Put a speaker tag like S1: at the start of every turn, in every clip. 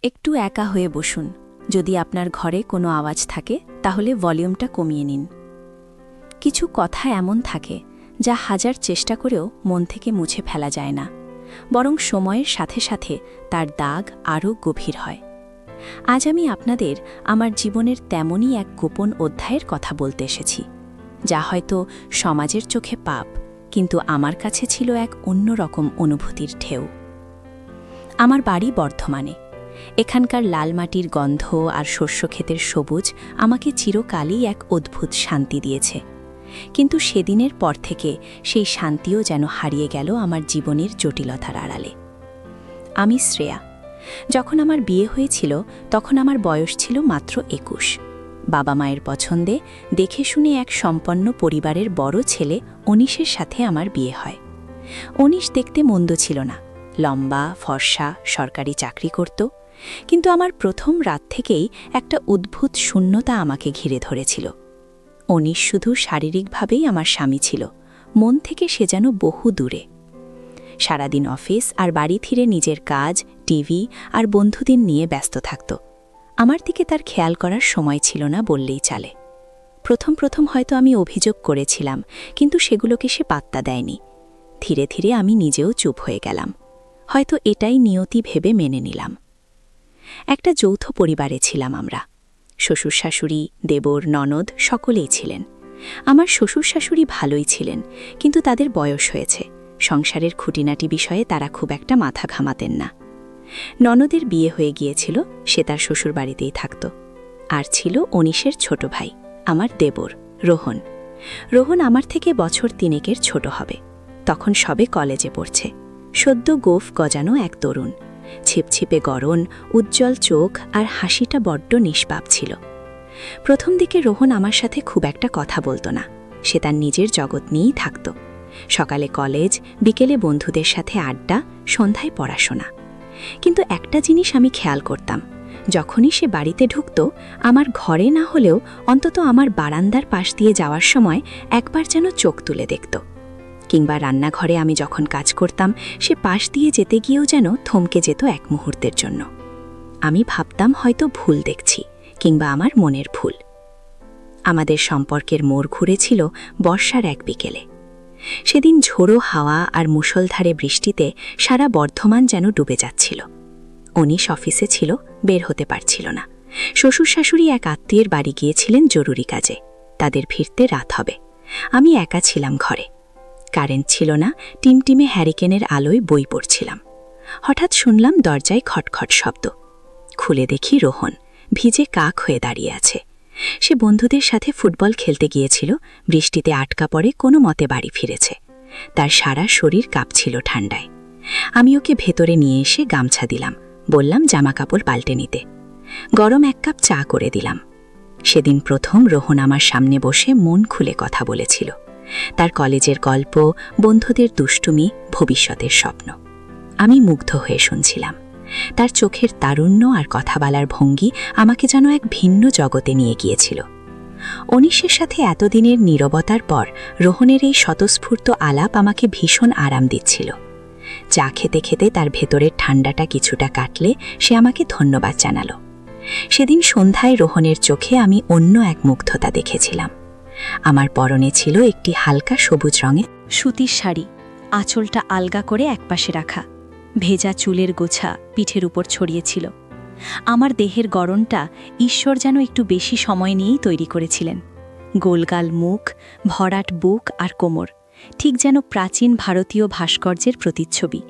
S1: একটু একা হয়ে বসুন। যদি আপনার ঘরে কোনো আওয়াজ থাকে তাহলে ভলিউমটা কমিয়ে নিন। কিছু কথা এমন থাকে যা হাজার চেষ্টা করেও মন থেকে মুছে ফেলা যায় না, বরং সময়ের সাথে সাথে তার দাগ আরও গভীর হয়। আজ আমি আপনাদের আমার জীবনের তেমনই এক গোপন অধ্যায়ের কথা বলতে এসেছি, যা হয়তো সমাজের চোখে পাপ, কিন্তু আমার কাছে ছিল এক অন্যরকম অনুভূতির ঢেউ। আমার বাড়ি বর্ধমানে। এখানকার লাল মাটির গন্ধ আর শস্যক্ষেতের সবুজ আমাকে চিরকালই এক অদ্ভুত শান্তি দিয়েছে। কিন্তু সেদিনের পর থেকে সেই শান্তিও যেন হারিয়ে গেল আমার জীবনের জটিলতার আড়ালে। আমি শ্রেয়া। যখন আমার বিয়ে হয়েছিল তখন আমার বয়স ছিল মাত্র ২১। বাবা মায়ের পছন্দে দেখে শুনে এক সম্পন্ন পরিবারের বড় ছেলে অনিশের সাথে আমার বিয়ে হয়। অনিশ দেখতে মন্দ ছিল না, লম্বা, ফর্সা, সরকারি চাকরি করত। কিন্তু আমার প্রথম রাত থেকেই একটা অদ্ভুত শূন্যতা আমাকে ঘিরে ধরেছিল। অনিশ শুধু শারীরিকভাবেই আমার স্বামী ছিল, মন থেকে সে যেন বহু দূরে। সারাদিন অফিস আর বাড়ি ফিরে নিজের কাজ, টিভি আর বন্ধুদের নিয়ে ব্যস্ত থাকত। আমার দিকে তার খেয়াল করার সময় ছিল না বললেই চলে। প্রথম প্রথম হয়তো আমি অভিযোগ করেছিলাম, কিন্তু সেগুলোকে সে পাত্তা দেয়নি। ধীরে ধীরে আমি নিজেও চুপ হয়ে গেলাম। হয়তো এটাই নিয়তি ভেবে মেনে নিলাম। একটা যৌথ পরিবারে ছিলাম আমরা। শ্বশুর শাশুড়ি, দেবর, ননদ সকলেই ছিলেন। আমার শ্বশুর শাশুড়ি ভালোই ছিলেন, কিন্তু তাদের বয়স হয়েছে। সংসারের খুঁটিনাটি বিষয়ে তারা খুব একটা মাথা ঘামাতেন না। ননদের বিয়ে হয়ে গিয়েছিল, সে তার শ্বশুর বাড়িতেই থাকত। আর ছিল অনিশের ছোট ভাই, আমার দেবর রোহন। রোহন আমার থেকে বছর ৩ ছোট হবে। তখন সবে কলেজে পড়ছে। সদ্য গোঁফ গজানো এক তরুণ। ছিপছিপে গড়ন, উজ্জ্বল চোখ আর হাসিটা বড্ড নিষ্পাপ ছিল। প্রথম দিকে রোহন আমার সাথে খুব একটা কথা বলতো না। সে তার নিজের জগৎ নিয়েই থাকত। সকালে কলেজ, বিকেলে বন্ধুদের সাথে আড্ডা, সন্ধ্যায় পড়াশোনা। কিন্তু একটা জিনিস আমি খেয়াল করতাম, যখনই সে বাড়িতে ঢুকত, আমার ঘরে না হলেও অন্তত আমার বারান্দার পাশ দিয়ে যাওয়ার সময় একবার যেন চোখ তুলে দেখত। কিংবা রান্নাঘরে আমি যখন কাজ করতাম, সে পাশ দিয়ে যেতে গিয়েও যেন থমকে যেত এক মুহূর্তের জন্য। আমি ভাবতাম হয়তো ভুল দেখছি, কিংবা আমার মনের ভুল। আমাদের সম্পর্কের মোড় ঘুরেছিল বর্ষার এক বিকেলে। সেদিন ঝোড়ো হাওয়া আর মুষলধারে বৃষ্টিতে সারা বর্ধমান যেন ডুবে যাচ্ছিল। অনিশ অফিসে ছিল, বের হতে পারছিল না। শ্বশুর শাশুড়ি এক আত্মীয়ের বাড়ি গিয়েছিলেন জরুরি কাজে। তাদের ফিরতে রাত হবে। আমি একা ছিলাম ঘরে। কারেন্ট ছিল না, টিমটিমে হ্যারিকেনের আলোয় বই পড়ছিলাম। হঠাৎ শুনলাম দরজায় খটখট শব্দ। খুলে দেখি রোহন ভিজে কাক হয়ে দাঁড়িয়ে আছে। সে বন্ধুদের সাথে ফুটবল খেলতে গিয়েছিল, বৃষ্টিতে আটকা পড়ে কোনো মতে বাড়ি ফিরেছে। তার সারা শরীর কাঁপছিল ঠান্ডায়। আমি ওকে ভেতরে নিয়ে এসে গামছা দিলাম, বললাম জামাকাপড় পাল্টে নিতে। গরম 1 কাপ চা করে দিলাম। সেদিন প্রথম রোহন আমার সামনে বসে মন খুলে কথা বলেছিল। তার কলেজের গল্প, বন্ধুদের দুষ্টুমি, ভবিষ্যতের স্বপ্ন। আমি মুগ্ধ হয়ে শুনছিলাম। তার চোখের তারুণ্য আর কথা বলার ভঙ্গি আমাকে যেন এক ভিন্ন জগতে নিয়ে গিয়েছিল। অনিশের সাথে এতদিনের নীরবতার পর রোহনের এই স্বতঃস্ফূর্ত আলাপ আমাকে ভীষণ আরাম দিচ্ছিল। চা খেতে খেতে তার ভেতরের ঠান্ডাটা কিছুটা কাটলে সে আমাকে ধন্যবাদ জানালো। সেদিন সন্ধ্যায় রোহনের চোখে আমি অন্য এক মুগ্ধতা দেখেছিলাম। আমার পরনে ছিল একটি হালকা সবুজ রঙের সুতির শাড়ি, আঁচলটা আলগা করে একপাশে রাখা। ভেজা চুলের গোছা পিঠের উপর ছড়িয়েছিল। আমার দেহের গড়নটা ঈশ্বর যেন একটু বেশি সময় নিয়েই তৈরি করেছিলেন। গোলগাল মুখ, ভরাট বুক আর কোমর, ঠিক যেন প্রাচীন ভারতীয় ভাস্কর্যের প্রতিচ্ছবি।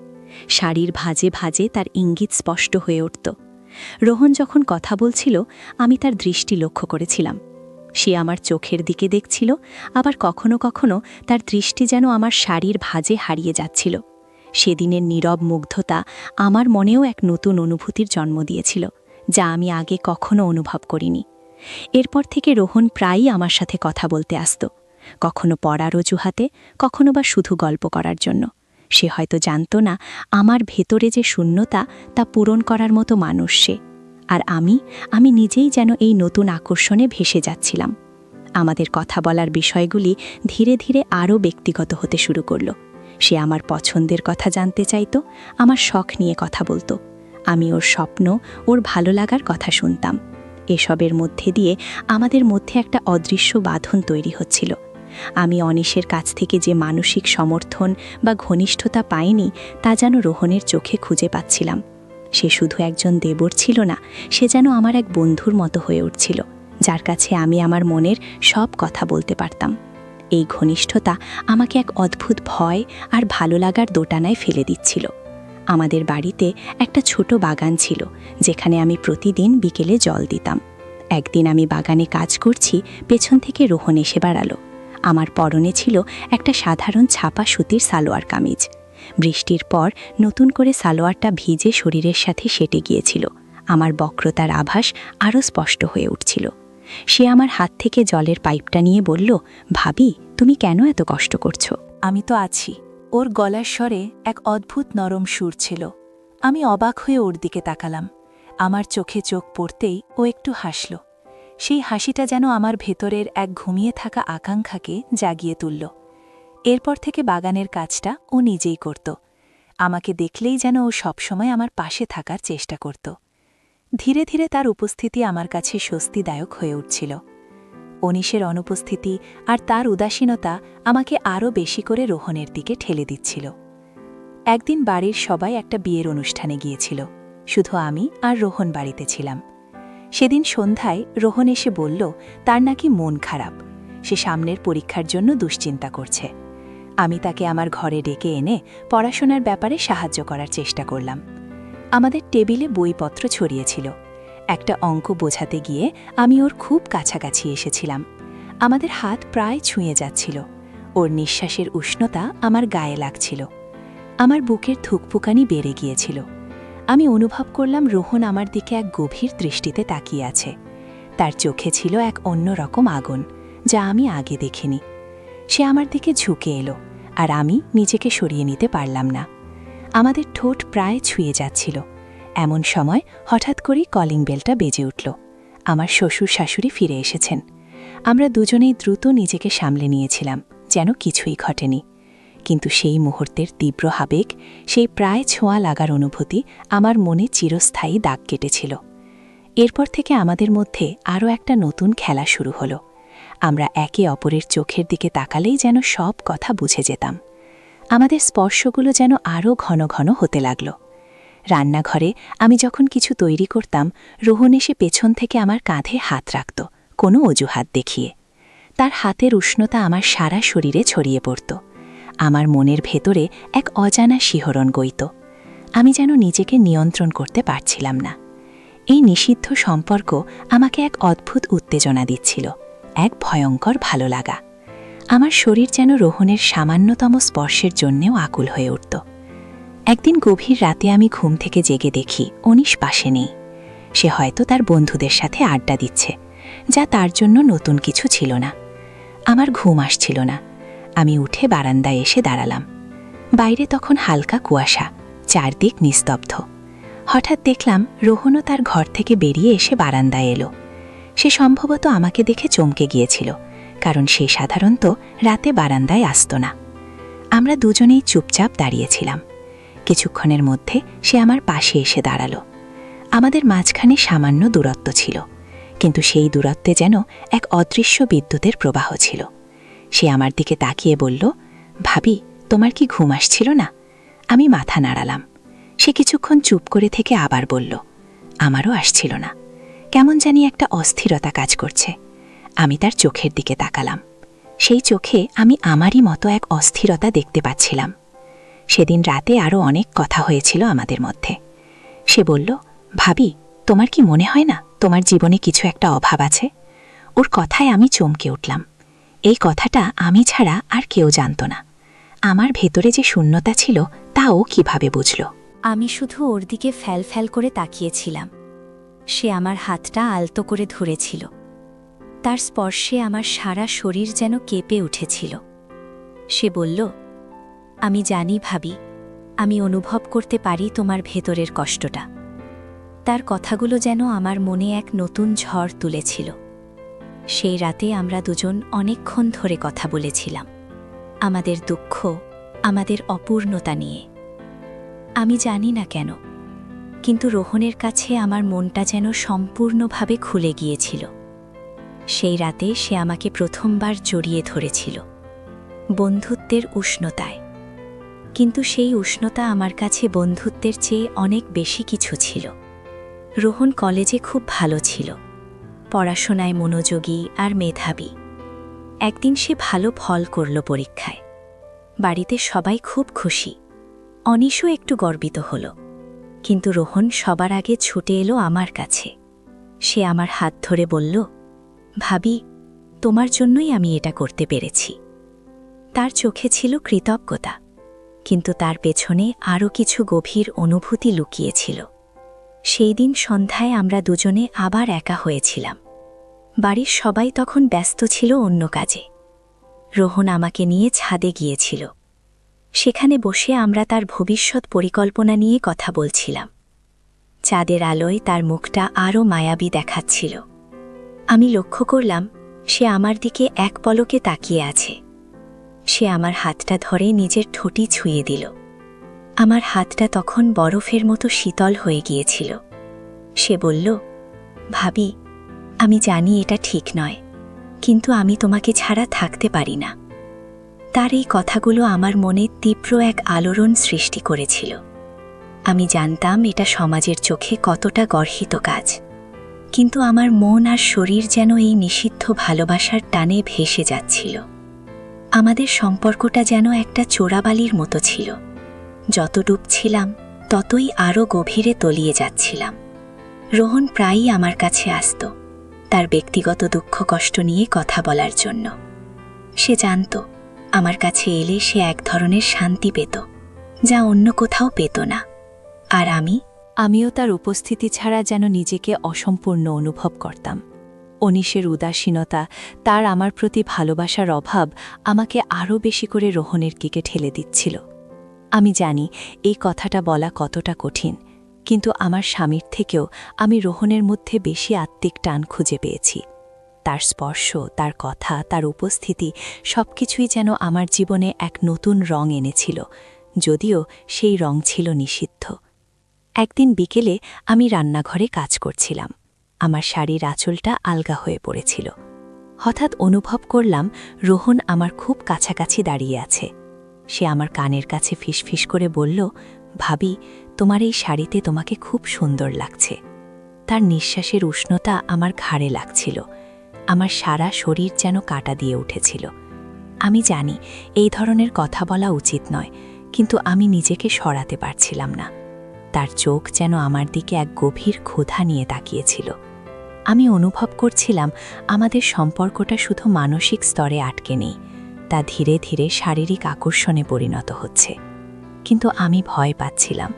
S1: শাড়ির ভাঁজে ভাঁজে তার ইঙ্গিত স্পষ্ট হয়ে উঠত। রোহন যখন কথা বলছিল, আমি তার দৃষ্টি লক্ষ্য করেছিলাম। সে আমার চোখের দিকে দেখছিল, আবার কখনো কখনো তার দৃষ্টি যেন আমার শাড়ির ভাঁজে হারিয়ে যাচ্ছিল। সেদিনের নীরব মুগ্ধতা আমার মনেও এক নতুন অনুভূতির জন্ম দিয়েছিল, যা আমি আগে কখনো অনুভব করিনি। এরপর থেকে রোহন প্রায়ই আমার সাথে কথা বলতে আসত, কখনো পড়ার অজুহাতে, কখনো বা শুধু গল্প করার জন্য। সে হয়তো জানত না আমার ভেতরে যে শূন্যতা, তা পূরণ করার মতো মানুষ সে। আর আমি নিজেই যেন এই নতুন আকর্ষণে ভেসে যাচ্ছিলাম। আমাদের কথা বলার বিষয়গুলি ধীরে ধীরে আরও ব্যক্তিগত হতে শুরু করল। সে আমার পছন্দের কথা জানতে চাইত, আমার শখ নিয়ে কথা বলতো, আমি ওর স্বপ্ন, ওর ভালো লাগার কথা শুনতাম। এসবের মধ্যে দিয়ে আমাদের মধ্যে একটা অদৃশ্য বাঁধন তৈরি হচ্ছিল। আমি অনিশের কাছ থেকে যে মানসিক সমর্থন বা ঘনিষ্ঠতা পাইনি, তা যেন রোহনের চোখে খুঁজে পাচ্ছিলাম। সে শুধু একজন দেবর ছিল না, সে যেন আমার এক বন্ধুর মতো হয়ে উঠছিল, যার কাছে আমি আমার মনের সব কথা বলতে পারতাম। এই ঘনিষ্ঠতা আমাকে এক অদ্ভুত ভয় আর ভালো লাগার দোটানায় ফেলে দিচ্ছিল। আমাদের বাড়িতে একটা ছোট বাগান ছিল, যেখানে আমি প্রতিদিন বিকেলে জল দিতাম। একদিন আমি বাগানে কাজ করছি, পেছন থেকে রোহন এসে বাড়ালো। আমার পরনে ছিল একটা সাধারণ ছাপা সুতির সালোয়ার কামিজ। বৃষ্টির পর নতুন করে সালোয়ারটা ভিজে শরীরের সাথে সেটে গিয়েছিল। আমার বক্রতার আভাস আরও স্পষ্ট হয়ে উঠছিল। সে আমার হাত থেকে জলের পাইপটা নিয়ে বলল, ভাবি, তুমি কেন এত কষ্ট করছো?
S2: আমি তো আছি। ওর গলার স্বরে এক অদ্ভুত নরম সুর ছিল। আমি অবাক হয়ে ওর দিকে তাকালাম। আমার চোখে চোখ পড়তেই ও একটু হাসল। সেই হাসিটা যেন আমার ভেতরের এক ঘুমিয়ে থাকা আকাঙ্ক্ষাকে জাগিয়ে তুলল। এরপর থেকে বাগানের কাজটা ও নিজেই করত। আমাকে দেখলেই যেন ও সবসময় আমার পাশে থাকার চেষ্টা করত। ধীরে ধীরে তার উপস্থিতি আমার কাছে স্বস্তিদায়ক হয়ে উঠছিল। অনিশের অনুপস্থিতি আর তার উদাসীনতা আমাকে আরও বেশি করে রোহনের দিকে ঠেলে দিচ্ছিল। একদিন বাড়ির সবাই একটা বিয়ের অনুষ্ঠানে গিয়েছিল। শুধু আমি আর রোহন বাড়িতে ছিলাম। সেদিন সন্ধ্যায় রোহন এসে বলল তার নাকি মন খারাপ, সে সামনের পরীক্ষার জন্য দুশ্চিন্তা করছে। আমি তাকে আমার ঘরে ডেকে এনে পড়াশোনার ব্যাপারে সাহায্য করার চেষ্টা করলাম। আমাদের টেবিলে বইপত্র ছড়িয়েছিল। একটা অঙ্ক বোঝাতে গিয়ে আমি ওর খুব কাছাকাছি এসেছিলাম। আমাদের হাত প্রায় ছুঁয়ে যাচ্ছিল। ওর নিঃশ্বাসের উষ্ণতা আমার গায়ে লাগছিল। আমার বুকের ধুকপুকানি বেড়ে গিয়েছিল। আমি অনুভব করলাম রোহন আমার দিকে এক গভীর দৃষ্টিতে তাকিয়ে আছে। তার চোখে ছিল এক অন্যরকম আগুন, যা আমি আগে দেখিনি। সে আমার দিকে ঝুঁকে এলো, আর আমি নিজেকে সরিয়ে নিতে পারলাম না। আমাদের ঠোঁট প্রায় ছুঁয়ে যাচ্ছিল। এমন সময় হঠাৎ করেই কলিং বেলটা বেজে উঠল। আমার শ্বশুর শাশুড়ি ফিরে এসেছেন। আমরা দুজনেই দ্রুত নিজেকে সামলে নিয়েছিলাম, যেন কিছুই ঘটেনি। কিন্তু সেই মুহূর্তের তীব্র আবেগ, সেই প্রায় ছোঁয়া লাগার অনুভূতি আমার মনে চিরস্থায়ী দাগ কেটেছিল। এরপর থেকে আমাদের মধ্যে আরও একটা নতুন খেলা শুরু হলো। আমরা একে অপরের চোখের দিকে তাকালেই যেন সব কথা বুঝে যেতাম। আমাদের স্পর্শগুলো যেন আরও ঘন ঘন হতে লাগল। রান্নাঘরে আমি যখন কিছু তৈরি করতাম, রোহন এসে পেছন থেকে আমার কাঁধে হাত রাখত, কোনো অজুহাত দেখিয়ে। তার হাতের উষ্ণতা আমার সারা শরীরে ছড়িয়ে পড়ত। আমার মনের ভেতরে এক অজানা শিহরণ গইত। আমি যেন নিজেকে নিয়ন্ত্রণ করতে পারছিলাম না। এই নিষিদ্ধ সম্পর্ক আমাকে এক অদ্ভুত উত্তেজনা দিচ্ছিল, এক ভয়ঙ্কর ভালো লাগা। আমার শরীর যেন রোহনের সামান্যতম স্পর্শের জন্যেও আকুল হয়ে উঠত। একদিন গভীর রাতে আমি ঘুম থেকে জেগে দেখি অনিশ পাশে নেই। সে হয়তো তার বন্ধুদের সাথে আড্ডা দিচ্ছে, যা তার জন্য নতুন কিছু ছিল না। আমার ঘুম আসছিল না। আমি উঠে বারান্দায় এসে দাঁড়ালাম। বাইরে তখন হালকা কুয়াশা, চারদিক নিস্তব্ধ। হঠাৎ দেখলাম রোহনও তার ঘর থেকে বেরিয়ে এসে বারান্দায় এলো। সে সম্ভবত আমাকে দেখে চমকে গিয়েছিল, কারণ সে সাধারণত রাতে বারান্দায় আসত না। আমরা দুজনেই চুপচাপ দাঁড়িয়েছিলাম। কিছুক্ষণের মধ্যে সে আমার পাশে এসে দাঁড়ালো। আমাদের মাঝখানে সামান্য দূরত্ব ছিল, কিন্তু সেই দূরত্বে যেন এক অদৃশ্য বিদ্যুতের প্রবাহ ছিল। সে আমার দিকে তাকিয়ে বলল, ভাবি, তোমার কি ঘুম আসছিল না? আমি মাথা নাড়ালাম। সে কিছুক্ষণ চুপ করে থেকে আবার বলল, আমারও আসছিল না। কেমন জানি একটা অস্থিরতা কাজ করছে। আমি তার চোখের দিকে তাকালাম। সেই চোখে আমি আমারই মতো এক অস্থিরতা দেখতে পাচ্ছিলাম। সেদিন রাতে আরও অনেক কথা হয়েছিল আমাদের মধ্যে। সে বলল, ভাবি, তোমার কি মনে হয় না তোমার জীবনে কিছু একটা অভাব আছে? ওর কথায় আমি চমকে উঠলাম। এই কথাটা আমি ছাড়া আর কেউ জানত না। আমার ভেতরে যে শূন্যতা ছিল তা ও কিভাবে বুঝল?
S1: আমি শুধু ওর দিকে ফ্যাল ফ্যাল করে তাকিয়েছিলাম। সে আমার হাতটা আলতো করে ধরেছিল। তার স্পর্শে আমার সারা শরীর যেন কেঁপে উঠেছিল। সে বলল, আমি জানি ভাবি, আমি অনুভব করতে পারি তোমার ভেতরের কষ্টটা। তার কথাগুলো যেন আমার মনে এক নতুন ঝড় তুলেছিল। সেই রাতে আমরা দুজন অনেকক্ষণ ধরে কথা বলেছিলাম, আমাদের দুঃখ, আমাদের অপূর্ণতা নিয়ে। আমি জানি না কেন, কিন্তু রোহনের কাছে আমার মনটা যেন সম্পূর্ণভাবে খুলে গিয়েছিল। সেই রাতে সে আমাকে প্রথমবার জড়িয়ে ধরেছিল, বন্ধুত্বের উষ্ণতায়। কিন্তু সেই উষ্ণতা আমার কাছে বন্ধুত্বের চেয়ে অনেক বেশি কিছু ছিল। রোহন কলেজে খুব ভালো ছিল, পড়াশোনায় মনোযোগী আর মেধাবী। একদিন সে ভালো ফল করল পরীক্ষায়। বাড়িতে সবাই খুব খুশি, অনিশও একটু গর্বিত হল। কিন্তু রোহন সবার আগে ছুটে এলো আমার কাছে। সে আমার হাত ধরে বলল, ভাবি, তোমার জন্যই আমি এটা করতে পেরেছি। তার চোখে ছিল কৃতজ্ঞতা, কিন্তু তার পেছনে আরও কিছু গভীর অনুভূতি লুকিয়েছিল। সেই দিন সন্ধ্যায় আমরা দুজনে আবার একা হয়েছিলাম। বাড়ির সবাই তখন ব্যস্ত ছিল অন্য কাজে। রোহন আমাকে নিয়ে ছাদে গিয়েছিল। সেখানে বসে আমরা তার ভবিষ্যৎ পরিকল্পনা নিয়ে কথা বলছিলাম। চাঁদের আলোয় তার মুখটা আরও মায়াবী দেখাচ্ছিল। আমি লক্ষ্য করলাম সে আমার দিকে এক পলকে তাকিয়ে আছে। সে আমার হাতটা ধরে নিজের ঠোঁটি ছুঁয়ে দিল। আমার হাতটা তখন বরফের মতো শীতল হয়ে গিয়েছিল। সে বলল, ভাবি, আমি জানি এটা ঠিক নয়, কিন্তু আমি তোমাকে ছাড়া থাকতে পারি না। তার এই কথাগুলো আমার মনে তীব্র এক আলোড়ন সৃষ্টি করেছিল। আমি জানতাম এটা সমাজের চোখে কতটা গর্হিত কাজ, কিন্তু আমার মন আর শরীর যেন এই নিষিদ্ধ ভালোবাসার টানে ভেসে যাচ্ছিল। আমাদের সম্পর্কটা যেন একটা চোরাবালির মতো ছিল। যত ডুবছিলাম ততই আরও গভীরে তলিয়ে যাচ্ছিলাম। রোহন প্রায়ই আমার কাছে আসত, তার ব্যক্তিগত দুঃখ কষ্ট নিয়ে কথা বলার জন্য। সে জানত আমার কাছে এলে সে এক ধরনের শান্তি পেত, যা অন্য কোথাও পেত না। আর
S2: আমিও তার উপস্থিতি ছাড়া যেন নিজেকে অসম্পূর্ণ অনুভব করতাম। অনিশের উদাসীনতা, তার আমার প্রতি ভালোবাসার অভাব আমাকে আরও বেশি করে রোহনের দিকে ঠেলে দিচ্ছিল। আমি জানি এই কথাটা বলা কতটা কঠিন, কিন্তু আমার স্বামীর থেকেও আমি রোহনের মধ্যে বেশি আত্মিক টান খুঁজে পেয়েছি। তার স্পর্শ, তার কথা, তার উপস্থিতি সবকিছুই যেন আমার জীবনে এক নতুন রং এনেছিল, যদিও সেই রং ছিল নিষিদ্ধ। একদিন বিকেলে আমি রান্নাঘরে কাজ করছিলাম। আমার শাড়ির আঁচলটা আলগা হয়ে পড়েছিল। হঠাৎ অনুভব করলাম রোহন আমার খুব কাছাকাছি দাঁড়িয়ে আছে। সে আমার কানের কাছে ফিসফিস করে বলল, ভাবি, তোমার এই শাড়িতে তোমাকে খুব সুন্দর লাগছে। তার নিঃশ্বাসের উষ্ণতা আমার ঘাড়ে লাগছিল। আমার সারা শরীর যেন কাঁটা দিয়ে উঠেছিল। আমি জানি এই ধরনের কথা বলা উচিত নয়, কিন্তু আমি নিজেকে সরাতে পারছিলাম না। তার চোখ যেন আমার দিকে এক গভীর ক্ষুধা নিয়ে তাকিয়েছিল। আমি অনুভব করছিলাম আমাদের সম্পর্কটা শুধু মানসিক স্তরে আটকে নেই, তা ধীরে ধীরে শারীরিক আকর্ষণে পরিণত হচ্ছে। কিন্তু আমি ভয় পাচ্ছিলাম।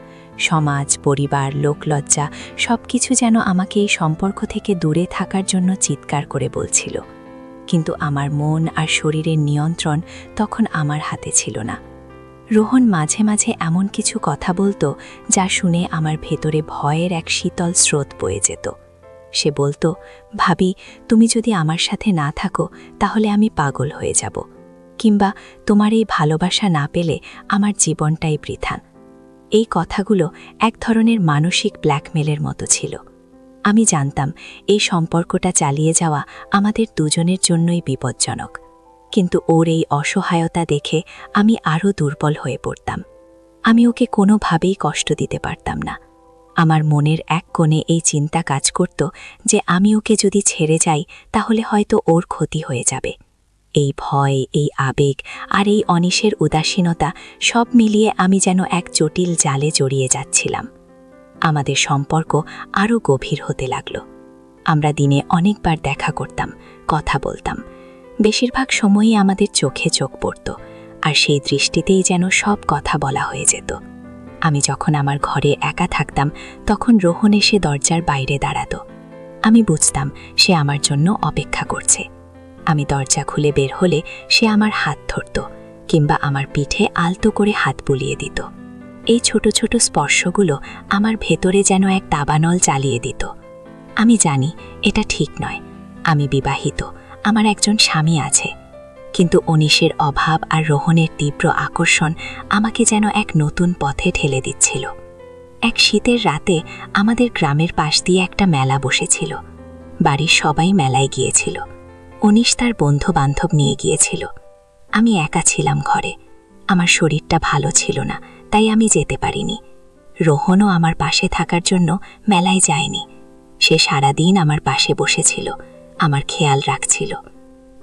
S2: সমাজ, পরিবার, লোকলজ্জা সবকিছু যেন আমাকে এই সম্পর্ক থেকে দূরে থাকার জন্য চিৎকার করে বলছিল। কিন্তু আমার মন আর শরীরের নিয়ন্ত্রণ তখন আমার হাতে ছিল না। রোহন মাঝে মাঝে এমন কিছু কথা বলতো যা শুনে আমার ভেতরে ভয়ের এক শীতল স্রোত বয়ে যেত। সে বলতো, ভাবি, তুমি যদি আমার সাথে না থাকো তাহলে আমি পাগল হয়ে যাব, কিংবা তোমার এই ভালোবাসা না পেলে আমার জীবনটাই বৃথা। এই কথাগুলো এক ধরনের মানসিক ব্ল্যাকমেলের মতো ছিল। আমি জানতাম এই সম্পর্কটা চালিয়ে যাওয়া আমাদের দুজনের জন্যই বিপজ্জনক, কিন্তু ওর এই অসহায়তা দেখে আমি আরও দুর্বল হয়ে পড়তাম। আমি ওকে কোনোভাবেই কষ্ট দিতে পারতাম না। আমার মনের এক কোণে এই চিন্তা কাজ করত যে আমি ওকে যদি ছেড়ে যাই তাহলে হয়তো ওর ক্ষতি হয়ে যাবে। এই ভয়, এই আবেগ আর এই অনিশের উদাসীনতা সব মিলিয়ে আমি যেন এক জটিল জালে জড়িয়ে যাচ্ছিলাম। আমাদের সম্পর্ক আরও গভীর হতে লাগল। আমরা দিনে অনেকবার দেখা করতাম, কথা বলতাম। বেশিরভাগ সময়ই আমাদের চোখে চোখ পড়ত, আর সেই দৃষ্টিতেই যেন সব কথা বলা হয়ে যেত। আমি যখন আমার ঘরে একা থাকতাম তখন রোহন এসে দরজার বাইরে দাঁড়াতো। আমি বুঝতাম সে আমার জন্য অপেক্ষা করছে। আমি দরজা খুলে বের হলে সে আমার হাত ধরত, কিংবা আমার পিঠে আলতো করে হাত বুলিয়ে দিত। এই ছোট ছোট স্পর্শগুলো আমার ভেতরে যেন এক দাবানল চালিয়ে দিত। আমি জানি এটা ঠিক নয়, আমি বিবাহিত, আমার একজন স্বামী আছে, কিন্তু অনিশের অভাব আর রোহনের তীব্র আকর্ষণ আমাকে যেন এক নতুন পথে ঠেলে দিচ্ছিল। এক শীতের রাতে আমাদের গ্রামের পাশ দিয়ে একটা মেলা বসেছিল। বাড়ির সবাই মেলায় গিয়েছিল। অনিশ তার বন্ধু বান্ধব নিয়ে গিয়েছিল। আমি একা ছিলাম ঘরে। আমার শরীরটা ভালো ছিল না, তাই আমি যেতে পারিনি। রোহনও আমার পাশে থাকার জন্য মেলায় যায়নি। সে সারাদিন আমার পাশে বসেছিল, আমার খেয়াল রাখছিল।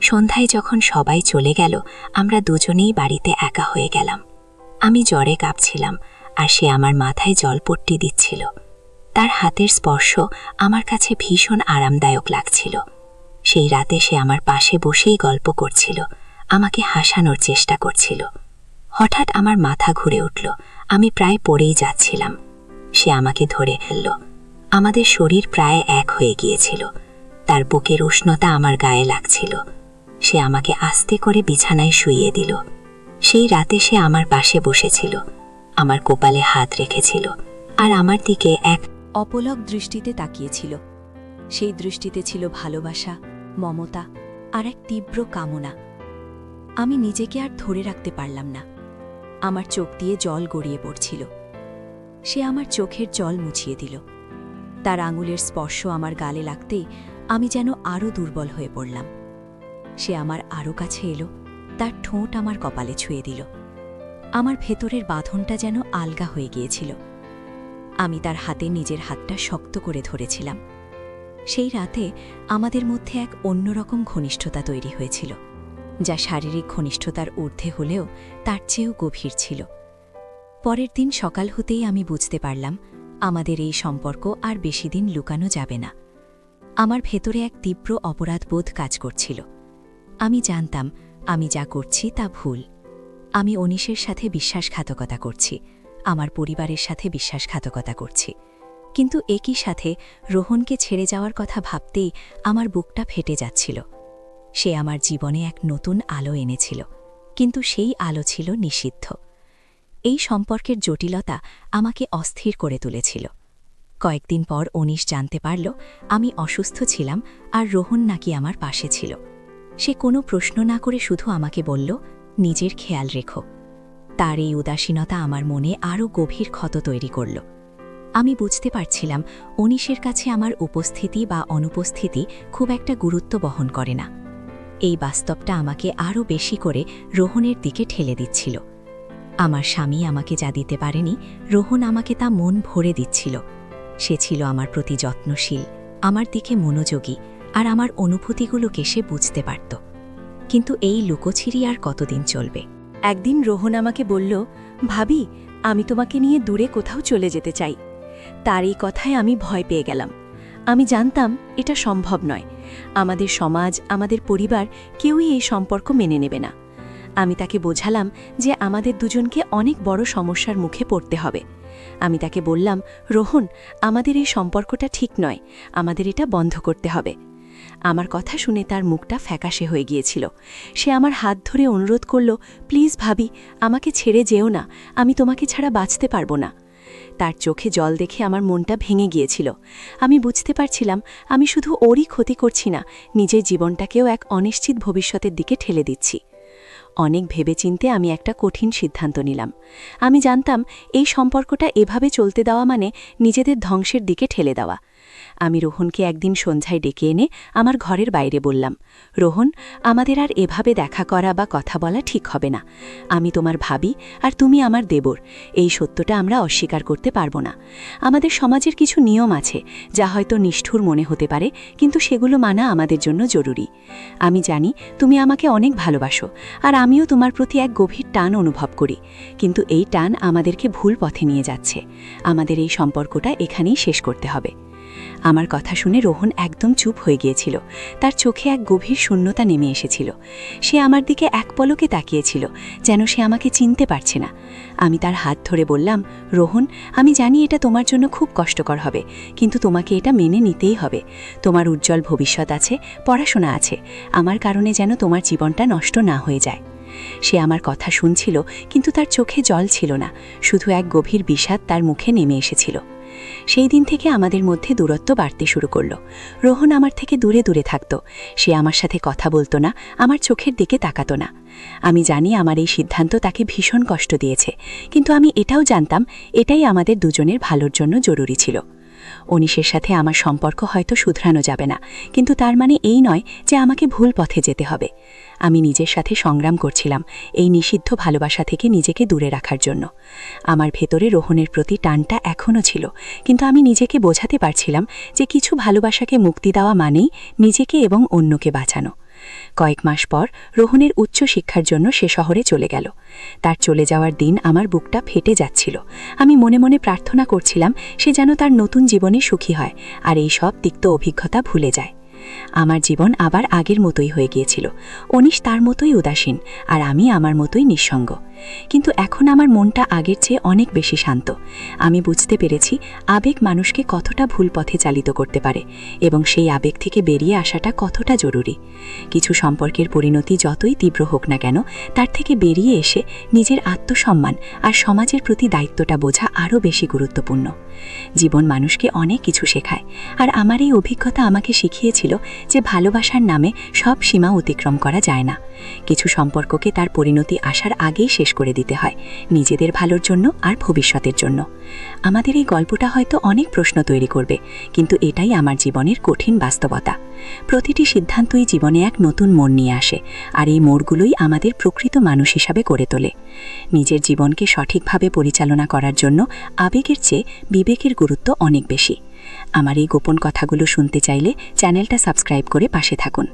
S2: সন্ধ্যায় যখন সবাই চলে গেল, আমরা দুজনেই বাড়িতে একা হয়ে গেলাম। আমি জ্বরে কাঁপছিলাম, আর সে আমার মাথায় জলপট্টি দিচ্ছিল। তার হাতের স্পর্শ আমার কাছে ভীষণ আরামদায়ক লাগছিল। সেই রাতে সে আমার পাশে বসেই গল্প করছিল, আমাকে হাসানোর চেষ্টা করছিল। হঠাৎ আমার মাথা ঘুরে উঠল, আমি প্রায় পড়েই যাচ্ছিলাম। সে আমাকে ধরে ফেলল। আমাদের শরীর প্রায় এক হয়ে গিয়েছিল। তার বুকের উষ্ণতা আমার গায়ে লাগছিল। সে আমাকে আস্তে করে বিছানায় শুইয়ে দিল। সেই রাতে সে আমার পাশে বসেছিল, আমার কপালে হাত রেখেছিল, আর আমার দিকে এক
S1: অপলক দৃষ্টিতে তাকিয়েছিল। সেই দৃষ্টিতে ছিল ভালোবাসা, মমতা আর এক তীব্র কামনা। আমি নিজেকে আর ধরে রাখতে পারলাম না। আমার চোখ দিয়ে জল গড়িয়ে পড়ছিল। সে আমার চোখের জল মুছিয়ে দিল। তার আঙুলের স্পর্শ আমার গালে লাগতেই আমি যেন আরও দুর্বল হয়ে পড়লাম। সে আমার আরও কাছে এলো, তার ঠোঁট আমার কপালে ছুঁয়ে দিল। আমার ভেতরের বাঁধনটা যেন আলগা হয়ে গিয়েছিল। আমি তার হাতে নিজের হাতটা শক্ত করে ধরেছিলাম। সেই রাতে আমাদের মধ্যে এক অন্যরকম ঘনিষ্ঠতা তৈরি হয়েছিল, যা শারীরিক ঘনিষ্ঠতার ঊর্ধ্বে হলেও তার চেয়েও গভীর ছিল। পরের দিন সকাল হতেই আমি বুঝতে পারলাম আমাদের এই সম্পর্ক আর বেশি দিন লুকানো যাবে না। আমার ভেতরে এক তীব্র অপরাধবোধ কাজ করছিল। আমি জানতাম আমি যা করছি তা ভুল। আমি অনিশের সাথে বিশ্বাসঘাতকতা করছি, আমার পরিবারের সাথে বিশ্বাসঘাতকতা করছি। কিন্তু একই সাথে রোহনকে ছেড়ে যাওয়ার কথা ভাবতেই আমার বুকটা ফেটে যাচ্ছিল। সে আমার জীবনে এক নতুন আলো এনেছিল, কিন্তু সেই আলো ছিল নিষিদ্ধ। এই সম্পর্কের জটিলতা আমাকে অস্থির করে তুলেছিল। কয়েকদিন পর অনিশ জানতে পারল আমি অসুস্থ ছিলাম, আর রোহন নাকি আমার পাশে ছিল। সে কোনো প্রশ্ন না করে শুধু আমাকে বলল, নিজের খেয়াল রেখো। তার এই উদাসীনতা আমার মনে আরও গভীর ক্ষত তৈরি করল। আমি বুঝতে পারছিলাম অনিশের কাছে আমার উপস্থিতি বা অনুপস্থিতি খুব একটা গুরুত্ব বহন করে না। এই বাস্তবটা আমাকে আরও বেশি করে রোহনের দিকে ঠেলে দিচ্ছিল। আমার স্বামী আমাকে যা দিতে পারেনি, রোহন আমাকে তা মন ভরে দিচ্ছিল। সে ছিল আমার প্রতি যত্নশীল, আমার দিকে মনোযোগী, আর আমার অনুভূতিগুলোকে সে বুঝতে পারত। কিন্তু এই লুকোছিরি আর কতদিন চলবে? একদিন রোহন আমাকে বলল, ভাবি, আমি তোমাকে নিয়ে দূরে কোথাও চলে যেতে চাই। তার এই কথায় আমি ভয় পেয়ে গেলাম। আমি জানতাম এটা সম্ভব নয়। আমাদের সমাজ, আমাদের পরিবার কেউই এই সম্পর্ক মেনে নেবে না। আমি তাকে বোঝালাম যে আমাদের দুজনকে অনেক বড় সমস্যার মুখে পড়তে হবে। আমি তাকে বললাম, রোহন, আমাদের এই সম্পর্কটা ঠিক নয়, আমাদের এটা বন্ধ করতে হবে। আমার কথা শুনে তার মুখটা ফ্যাকাশে হয়ে গিয়েছিল। সে আমার হাত ধরে অনুরোধ করল, প্লিজ ভাবি, আমাকে ছেড়ে যেও না, আমি তোমাকে ছাড়া বাঁচতে পারবো না। তার চোখে জল দেখে আমার মনটা ভেঙে গিয়েছিল। আমি বুঝতে পারছিলাম আমি শুধু ওরই ক্ষতি করছি না, নিজের জীবনটাকেও এক অনিশ্চিত ভবিষ্যতের দিকে ঠেলে দিচ্ছি। অনেক ভেবেচিন্তে আমি একটা কঠিন সিদ্ধান্ত নিলাম। আমি জানতাম এই সম্পর্কটা এভাবে চলতে দেওয়া মানে নিজেদের ধ্বংসের দিকে ঠেলে দেওয়া। আমি রোহনকে একদিন সন্ধ্যায় ডেকে এনে আমার ঘরের বাইরে বললাম, রোহন, আমাদের আর এভাবে দেখা করা বা কথা বলা ঠিক হবে না। আমি তোমার ভাবি, আর তুমি আমার দেবর। এই সত্যটা আমরা অস্বীকার করতে পারবো না। আমাদের সমাজের কিছু নিয়ম আছে যা হয়তো নিষ্ঠুর মনে হতে পারে, কিন্তু সেগুলো মানা আমাদের জন্য জরুরি। আমি জানি তুমি আমাকে অনেক ভালোবাসো, আর আমিও তোমার প্রতি এক গভীর টান অনুভব করি, কিন্তু এই টান আমাদেরকে ভুল পথে নিয়ে যাচ্ছে। আমাদের এই সম্পর্কটা এখানেই শেষ করতে হবে। আমার কথা শুনে রোহন একদম চুপ হয়ে গিয়েছিল। তার চোখে এক গভীর শূন্যতা নেমে এসেছিল। সে আমার দিকে এক পলকে তাকিয়েছিল, যেন সে আমাকে চিনতে পারছে না। আমি তার হাত ধরে বললাম, রোহন, আমি জানি এটা তোমার জন্য খুব কষ্টকর হবে, কিন্তু তোমাকে এটা মেনে নিতেই হবে। তোমার উজ্জ্বল ভবিষ্যৎ আছে, পড়াশোনা আছে। আমার কারণে যেন তোমার জীবনটা নষ্ট না হয়ে যায়। সে আমার কথা শুনছিল, কিন্তু তার চোখে জল ছিল না, শুধু এক গভীর বিষাদ তার মুখে নেমে এসেছিল। সেই দিন থেকে আমাদের মধ্যে দূরত্ব বাড়তে শুরু করলো। রোহন আমার থেকে দূরে দূরে থাকত। সে আমার সাথে কথা বলতো না, আমার চোখের দিকে তাকাতো না। আমি জানি আমার এই সিদ্ধান্ত তাকে ভীষণ কষ্ট দিয়েছে, কিন্তু আমি এটাও জানতাম এটাই আমাদের দুজনের ভালোর জন্য জরুরি ছিল। অনিশের সাথে আমার সম্পর্ক হয়তো শুধরানো যাবে না, কিন্তু তার মানে এই নয় যে আমাকে ভুল পথে যেতে হবে। আমি নিজের সাথে সংগ্রাম করছিলাম এই নিষিদ্ধ ভালোবাসা থেকে নিজেকে দূরে রাখার জন্য। আমার ভেতরে রোহনের প্রতি টানটা এখনও ছিল, কিন্তু আমি নিজেকে বোঝাতে পারছিলাম যে কিছু ভালোবাসাকে মুক্তি দেওয়া মানেই নিজেকে এবং অন্যকে বাঁচানো। কয়েক মাস পর রোহনের উচ্চ শিক্ষার জন্য সে শহরে চলে গেল। তার চলে যাওয়ার দিন আমার বুকটা ফেটে যাচ্ছিল। আমি মনে মনে প্রার্থনা করছিলাম সে যেন তার নতুন জীবনে সুখী হয় আর এই সব তিক্ত অভিজ্ঞতা ভুলে যায়। আমার জীবন আবার আগের মতোই হয়ে গিয়েছিল। অনিশ তার মতোই উদাসীন আর আমি আমার মতোই নিঃসঙ্গ। কিন্তু এখন আমার মনটা আগের চেয়ে অনেক বেশি শান্ত। আমি বুঝতে পেরেছি আবেগ মানুষকে কতটা ভুল পথে চালিত করতে পারে এবং সেই আবেগ থেকে বেরিয়ে আসাটা কতটা জরুরি। কিছু সম্পর্কের পরিণতি যতই তীব্র হোক না কেন, তার থেকে বেরিয়ে এসে নিজের আত্মসম্মান আর সমাজের প্রতি দায়িত্বটা বোঝা আরও বেশি গুরুত্বপূর্ণ। জীবন মানুষকে অনেক কিছু শেখায়, আর আমার এই অভিজ্ঞতা আমাকে শিখিয়েছিল যে ভালোবাসার নামে সব সীমা অতিক্রম করা যায় না। কিছু সম্পর্ককে তার পরিণতি আসার আগেই শেষ করে দিতে হয়, নিজেদের ভালোর জন্য আর ভবিষ্যতের জন্য। আমাদের এই গল্পটা হয়তো অনেক প্রশ্ন তৈরি করবে, কিন্তু এটাই আমার জীবনের কঠিন বাস্তবতা। প্রতিটি সিদ্ধান্তই জীবনে এক নতুন মোড় নিয়ে আসে, আর এই মোড়গুলোই আমাদের প্রকৃত মানুষ হিসাবে গড়ে তোলে। নিজের জীবনকে সঠিকভাবে পরিচালনা করার জন্য আবেগের চেয়ে বিবেকের গুরুত্ব অনেক বেশি। আমার এই গোপন কথাগুলো শুনতে চাইলে চ্যানেলটা সাবস্ক্রাইব করে পাশে থাকুন।